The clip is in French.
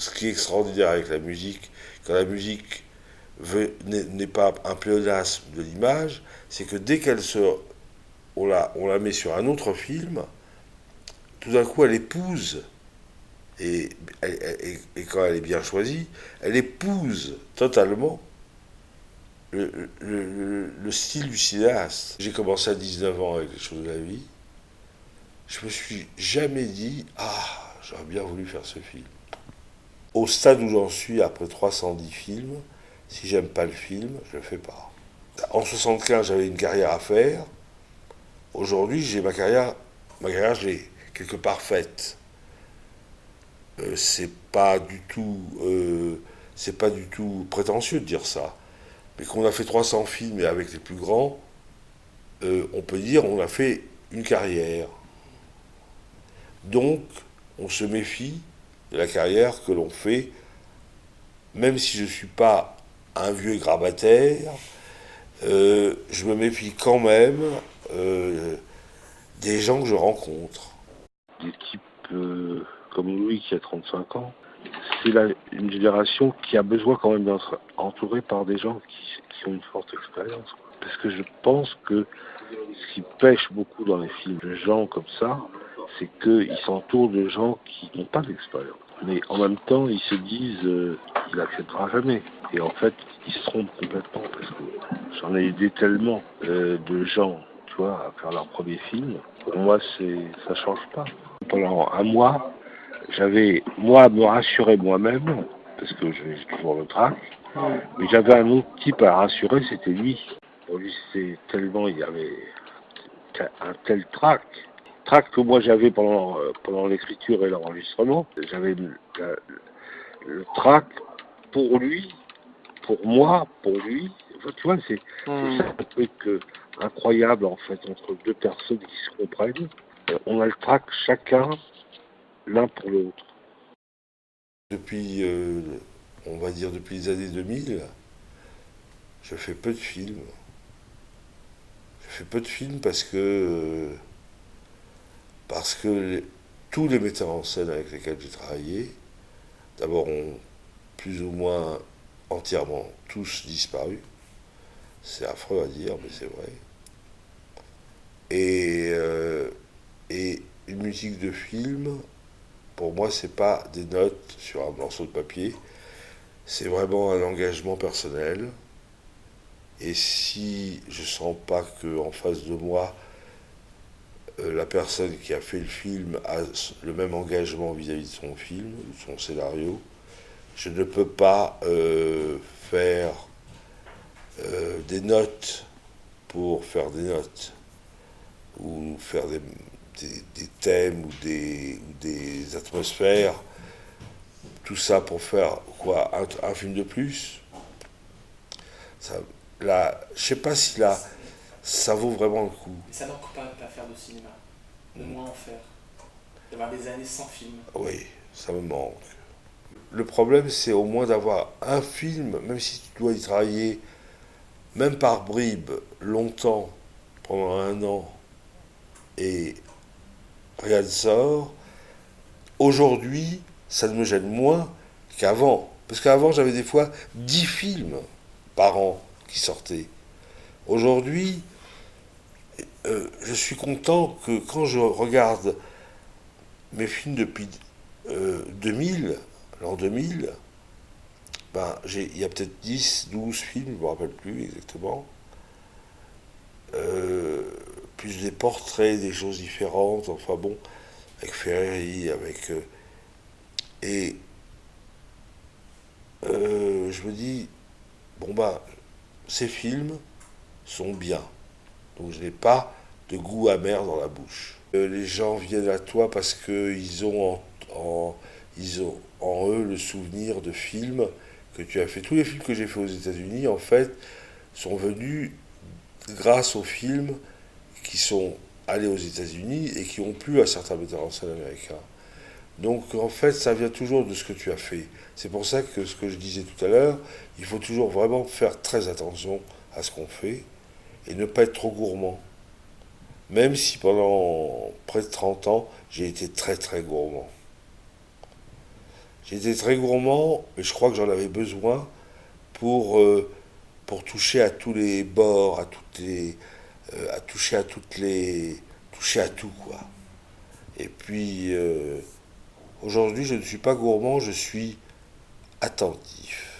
ce qui est extraordinaire avec la musique, quand la musique n'est pas un pléonasme de l'image, c'est que dès on la met sur un autre film, tout d'un coup elle épouse, et, et quand elle est bien choisie, elle épouse totalement le style du cinéaste. J'ai commencé à 19 ans avec les choses de la vie. Je me suis jamais dit, ah, j'aurais bien voulu faire ce film. Au stade où j'en suis, après 310 films, si j'aime pas le film, je le fais pas. En 75, j'avais une carrière à faire. Aujourd'hui, j'ai ma carrière, je l'ai quelque part faite. C'est pas du tout prétentieux de dire ça. Mais qu'on a fait 300 films et avec les plus grands, on peut dire on a fait une carrière. Donc, on se méfie de la carrière que l'on fait, même si je ne suis pas un vieux grabataire, je me méfie quand même euh, des gens que je rencontre. Des types comme Louis qui a 35 ans, c'est une génération qui a besoin quand même d'être entourée par des gens qui ont une forte expérience. Parce que je pense que ce qui pêche beaucoup dans les films de gens comme ça, c'est qu'ils s'entourent de gens qui n'ont pas d'expérience. Mais en même temps, ils se disent il n'acceptera jamais. Et en fait, ils se trompent complètement parce que j'en ai aidé tellement de gens, tu vois, à faire leur premier film. Pour moi, ça change pas. Pendant un mois, j'avais moi à me rassurer moi-même parce que j'ai toujours le trac. Mais j'avais un autre type à rassurer, c'était lui. Pour lui, c'est tellement il y avait un tel trac que moi j'avais pendant l'écriture et l'enregistrement. J'avais le trac pour lui, pour moi, pour lui. Enfin, tu vois, c'est ça un truc incroyable en fait entre deux personnes qui se comprennent. On a le trac chacun l'un pour l'autre. Depuis, on va dire depuis les années 2000, je fais peu de films. Je fais peu de films parce que tous les metteurs en scène avec lesquels j'ai travaillé, d'abord ont plus ou moins entièrement tous disparu. C'est affreux à dire, mais c'est vrai. Et, euh, et une musique de film, pour moi, c'est pas des notes sur un morceau de papier, c'est vraiment un engagement personnel. Et si je sens pas que en face de moi, la personne qui a fait le film a le même engagement vis-à-vis de son film, de son scénario, je ne peux pas faire des notes pour faire des notes, ou faire des thèmes ou des atmosphères, tout ça pour faire quoi, un film de plus. Ça, là, je sais pas si là, ça vaut vraiment le coup. Mais ça manque pas faire de cinéma, de moins en faire, d'avoir des années sans film. Oui, ça me manque. Le problème, c'est au moins d'avoir un film, même si tu dois y travailler, même par bribes, longtemps, pendant un an, et rien ne sort. Aujourd'hui, ça ne me gêne moins qu'avant. Parce qu'avant, j'avais des fois 10 films par an qui sortaient. Aujourd'hui, je suis content que quand je regarde mes films depuis 2000, l'an 2000, ben, il y a peut-être 10, 12 films, je ne me rappelle plus exactement. Euh, Plus des portraits, des choses différentes, enfin bon, avec Ferreri, avec. Et je me dis, bon bah, ces films sont bien. Donc je n'ai pas de goût amer dans la bouche. Les gens viennent à toi parce qu'ils ils ont en eux le souvenir de films que tu as fait. Tous les films que j'ai fait aux États-Unis, en fait, sont venus grâce aux films qui sont allés aux États-Unis et qui ont plu à certains metteurs en scène américains. Donc en fait, ça vient toujours de ce que tu as fait. C'est pour ça que ce que je disais tout à l'heure, il faut toujours vraiment faire très attention à ce qu'on fait et ne pas être trop gourmand. Même si pendant près de 30 ans, j'ai été très très gourmand. J'étais très gourmand, mais je crois que j'en avais besoin pour, pour toucher à tous les bords, à toucher à toucher à tout, quoi. Et puis, aujourd'hui, je ne suis pas gourmand, je suis attentif.